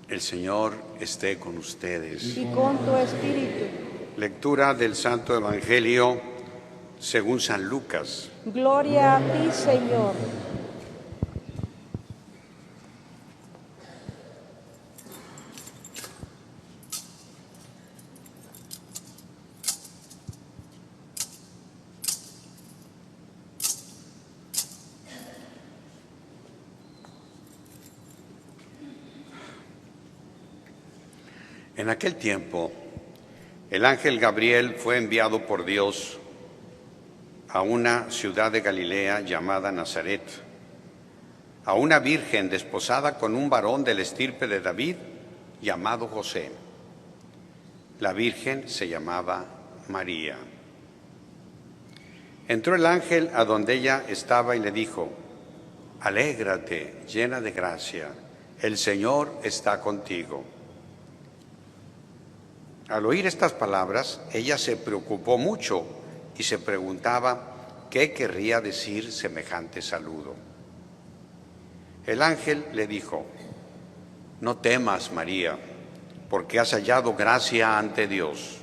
El Señor esté con ustedes. Y con tu espíritu. Lectura del Santo Evangelio según San Lucas. Gloria a ti, Señor. En aquel tiempo, el ángel Gabriel fue enviado por Dios a una ciudad de Galilea llamada Nazaret, a una virgen desposada con un varón del estirpe de David llamado José. La virgen se llamaba María. Entró el ángel a donde ella estaba y le dijo: «Alégrate, llena de gracia, el Señor está contigo». Al oír estas palabras, ella se preocupó mucho y se preguntaba qué querría decir semejante saludo. El ángel le dijo: «No temas, María, porque has hallado gracia ante Dios.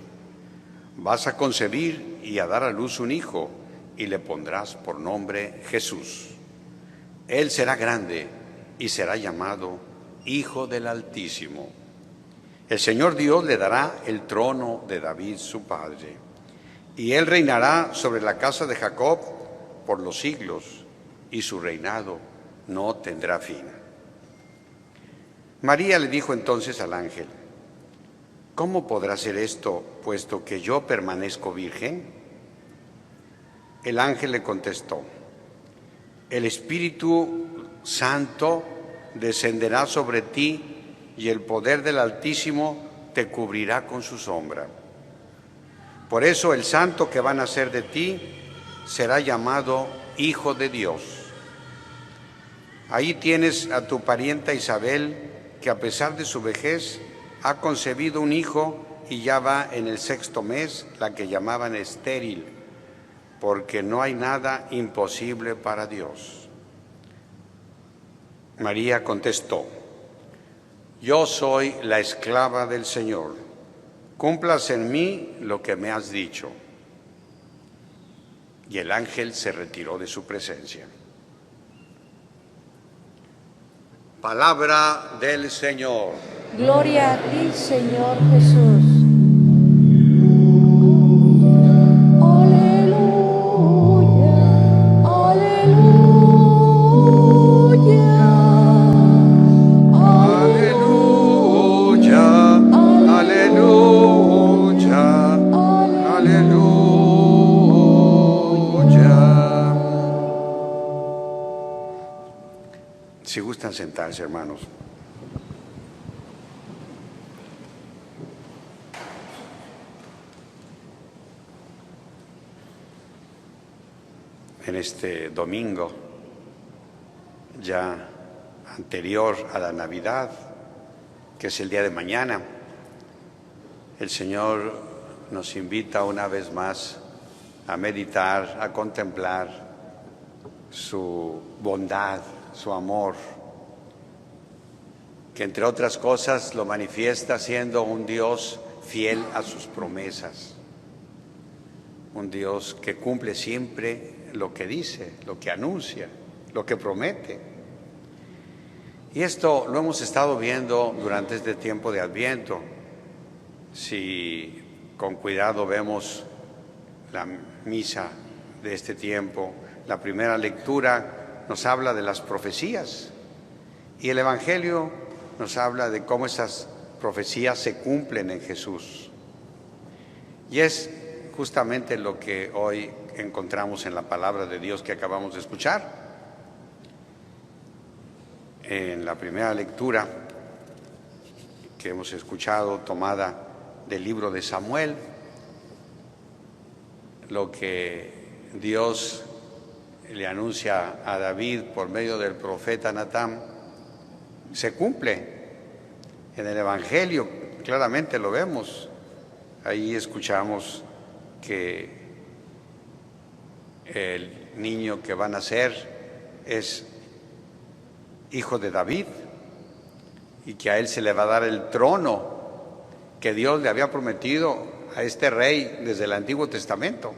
Vas a concebir y a dar a luz un hijo, y le pondrás por nombre Jesús. Él será grande y será llamado Hijo del Altísimo. El Señor Dios le dará el trono de David su padre, y él reinará sobre la casa de Jacob por los siglos, y su reinado no tendrá fin». María le dijo entonces al ángel: «¿Cómo podrá ser esto, puesto que yo permanezco virgen?». El ángel le contestó: «El Espíritu Santo descenderá sobre ti, y el poder del Altísimo te cubrirá con su sombra. Por eso el santo que va a nacer de ti será llamado Hijo de Dios. Ahí tienes a tu parienta Isabel, que a pesar de su vejez ha concebido un hijo y ya va en el 6º mes, la que llamaban estéril, porque no hay nada imposible para Dios». María contestó: «Yo soy la esclava del Señor, cúmplase en mí lo que me has dicho». Y el ángel se retiró de su presencia. Palabra del Señor. Gloria a ti, Señor Jesús. Si gustan sentarse, hermanos. En este domingo, ya anterior a la Navidad, que es el día de mañana, el Señor nos invita una vez más a meditar, a contemplar su bondad, su amor, que entre otras cosas lo manifiesta siendo un Dios fiel a sus promesas, un Dios que cumple siempre lo que dice, lo que anuncia, lo que promete. Y esto lo hemos estado viendo durante este tiempo de Adviento. Si con cuidado vemos la misa de este tiempo, la primera lectura nos habla de las profecías y el Evangelio nos habla de cómo esas profecías se cumplen en Jesús. Y es justamente lo que hoy encontramos en la palabra de Dios que acabamos de escuchar. En la primera lectura que hemos escuchado, tomada del libro de Samuel, lo que Dios le anuncia a David por medio del profeta Natán se cumple. En el Evangelio claramente lo vemos. Ahí escuchamos que el niño que va a nacer es hijo de David y que a él se le va a dar el trono que Dios le había prometido a este rey desde el Antiguo Testamento.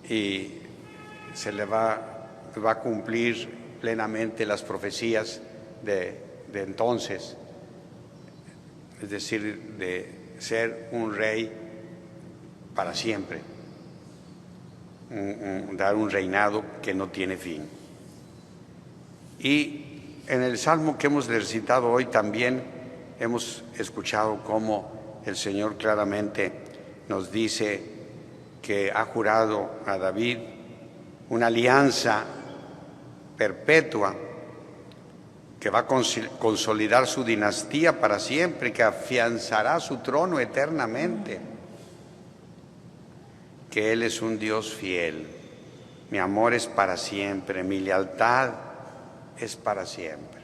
Y se le va a cumplir plenamente las profecías de entonces, es decir, de ser un rey para siempre, dar un reinado que no tiene fin. Y en el Salmo que hemos recitado hoy también hemos escuchado cómo el Señor claramente nos dice que ha jurado a David una alianza perpetua que va a consolidar su dinastía para siempre, que afianzará su trono eternamente, que Él es un Dios fiel. Mi amor es para siempre, mi lealtad es para siempre.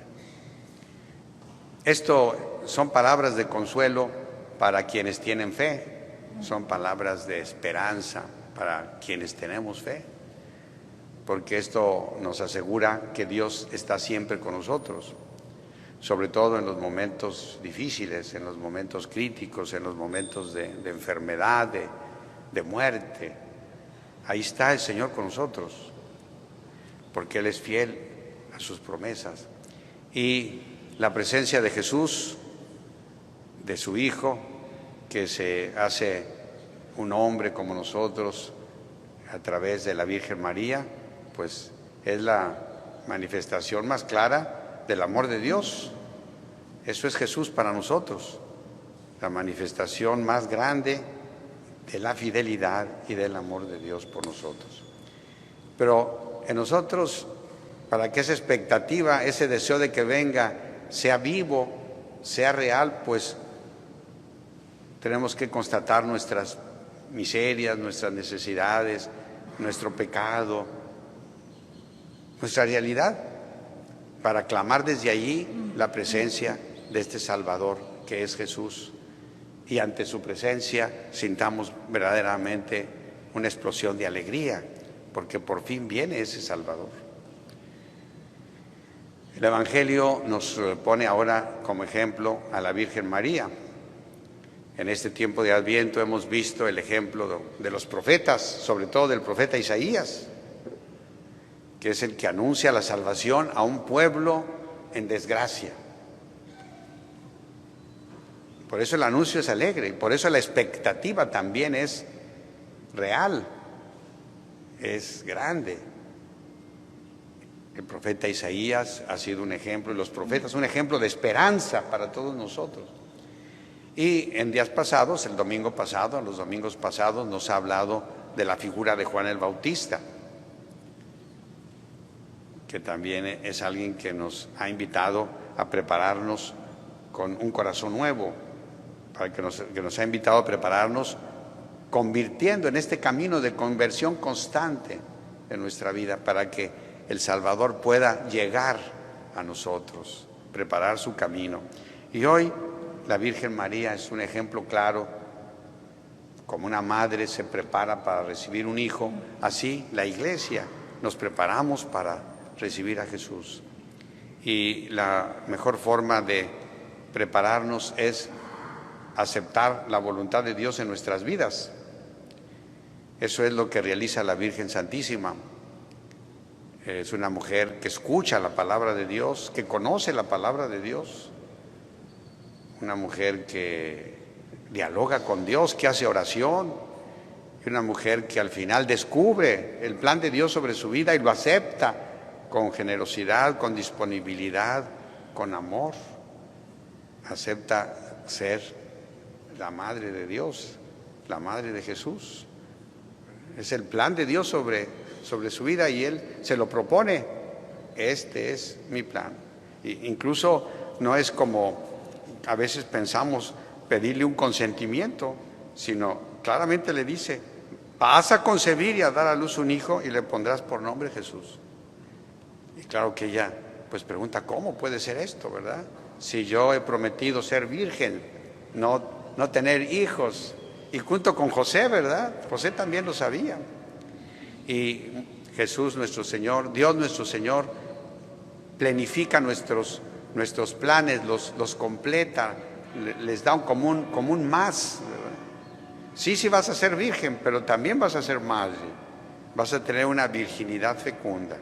Esto son palabras de consuelo para quienes tienen fe, son palabras de esperanza para quienes tenemos fe, porque esto nos asegura que Dios está siempre con nosotros, sobre todo en los momentos difíciles, en los momentos críticos, en los momentos de enfermedad, de muerte. Ahí está el Señor con nosotros, porque Él es fiel a sus promesas. Y la presencia de Jesús, de su Hijo, que se hace un hombre como nosotros a través de la Virgen María, pues es la manifestación más clara del amor de Dios. Eso es Jesús para nosotros, la manifestación más grande de la fidelidad y del amor de Dios por nosotros. Pero en nosotros, para que esa expectativa, ese deseo de que venga, sea vivo, sea real, pues tenemos que constatar nuestras miserias, nuestras necesidades, nuestro pecado, nuestra realidad, para clamar desde allí la presencia de este Salvador que es Jesús, y ante su presencia sintamos verdaderamente una explosión de alegría, porque por fin viene ese Salvador. El Evangelio nos pone ahora como ejemplo a la Virgen María. En este tiempo de Adviento hemos visto el ejemplo de los profetas, sobre todo del profeta Isaías, que es el que anuncia la salvación a un pueblo en desgracia. Por eso el anuncio es alegre y por eso la expectativa también es real, es grande. El profeta Isaías ha sido un ejemplo, y los profetas un ejemplo de esperanza para todos nosotros. Y en días pasados, el domingo pasado, en los domingos pasados, nos ha hablado de la figura de Juan el Bautista, que también es alguien que nos ha invitado a prepararnos con un corazón nuevo, que nos ha invitado a prepararnos convirtiendo en este camino de conversión constante en nuestra vida, para que el Salvador pueda llegar a nosotros, preparar su camino. Y hoy la Virgen María es un ejemplo claro. Como una madre se prepara para recibir un hijo, así la Iglesia nos preparamos para recibir a Jesús. Y la mejor forma de prepararnos es aceptar la voluntad de Dios en nuestras vidas. Eso es lo que realiza la Virgen Santísima. Es una mujer que escucha la palabra de Dios, que conoce la palabra de Dios, una mujer que dialoga con Dios, que hace oración, y una mujer que al final descubre el plan de Dios sobre su vida y lo acepta con generosidad, con disponibilidad, con amor. Acepta ser la madre de Dios, la madre de Jesús. Es el plan de Dios sobre su vida y Él se lo propone. Este es mi plan. Incluso no es como a veces pensamos pedirle un consentimiento, sino claramente le dice: vas a concebir y a dar a luz un hijo y le pondrás por nombre Jesús. Y claro que ella pues pregunta: ¿cómo puede ser esto, verdad? Si yo he prometido ser virgen, no tener hijos. Y junto con José, ¿verdad? José también lo sabía. Y Jesús nuestro Señor, Dios nuestro Señor, planifica nuestros planes, los completa, les da como un más. Sí vas a ser virgen, pero también vas a ser madre, vas a tener una virginidad fecunda.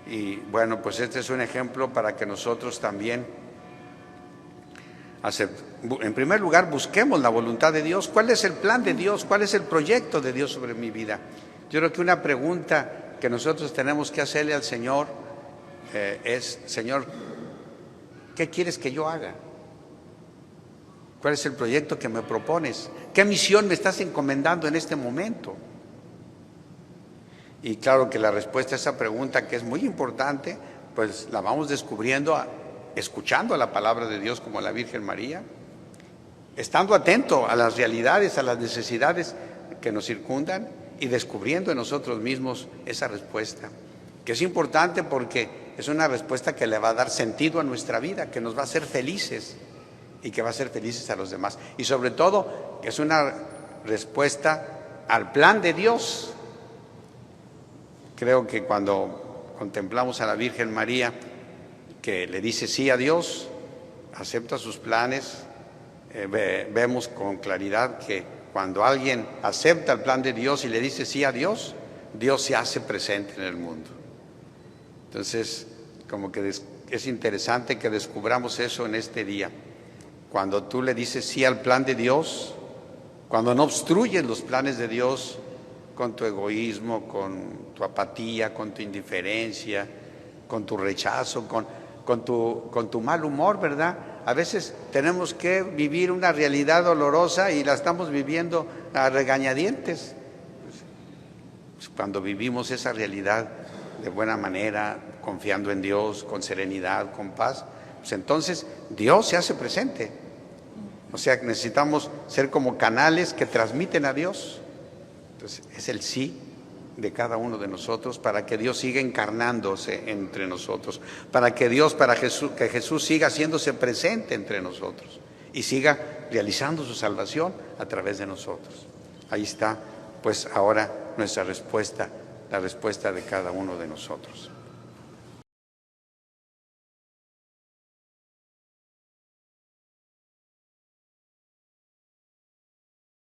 Y bueno, pues este es un ejemplo para que nosotros también, en primer lugar, busquemos la voluntad de Dios. ¿Cuál es el plan de Dios? ¿Cuál es el proyecto de Dios sobre mi vida? Yo creo que una pregunta que nosotros tenemos que hacerle al Señor es: Señor, ¿qué quieres que yo haga? ¿Cuál es el proyecto que me propones? ¿Qué misión me estás encomendando en este momento? Y claro que la respuesta a esa pregunta, que es muy importante, pues la vamos descubriendo escuchando la palabra de Dios como la Virgen María, estando atento a las realidades, a las necesidades que nos circundan y descubriendo en nosotros mismos esa respuesta, que es importante porque es una respuesta que le va a dar sentido a nuestra vida, que nos va a hacer felices y que va a hacer felices a los demás. Y sobre todo, que es una respuesta al plan de Dios. Creo que cuando contemplamos a la Virgen María, que le dice sí a Dios, acepta sus planes, vemos con claridad que cuando alguien acepta el plan de Dios y le dice sí a Dios, Dios se hace presente en el mundo. Entonces, como que es interesante que descubramos eso en este día. Cuando tú le dices sí al plan de Dios, cuando no obstruyes los planes de Dios con tu egoísmo, con tu apatía, con tu indiferencia, con tu rechazo, con tu mal humor, ¿verdad? A veces tenemos que vivir una realidad dolorosa y la estamos viviendo a regañadientes. Pues cuando vivimos esa realidad de buena manera, confiando en Dios, con serenidad, con paz, pues entonces Dios se hace presente. O sea, necesitamos ser como canales que transmiten a Dios. Entonces, es el sí de cada uno de nosotros para que Dios siga encarnándose entre nosotros, para que Jesús siga haciéndose presente entre nosotros y siga realizando su salvación a través de nosotros. Ahí está, pues ahora nuestra respuesta, la respuesta de cada uno de nosotros.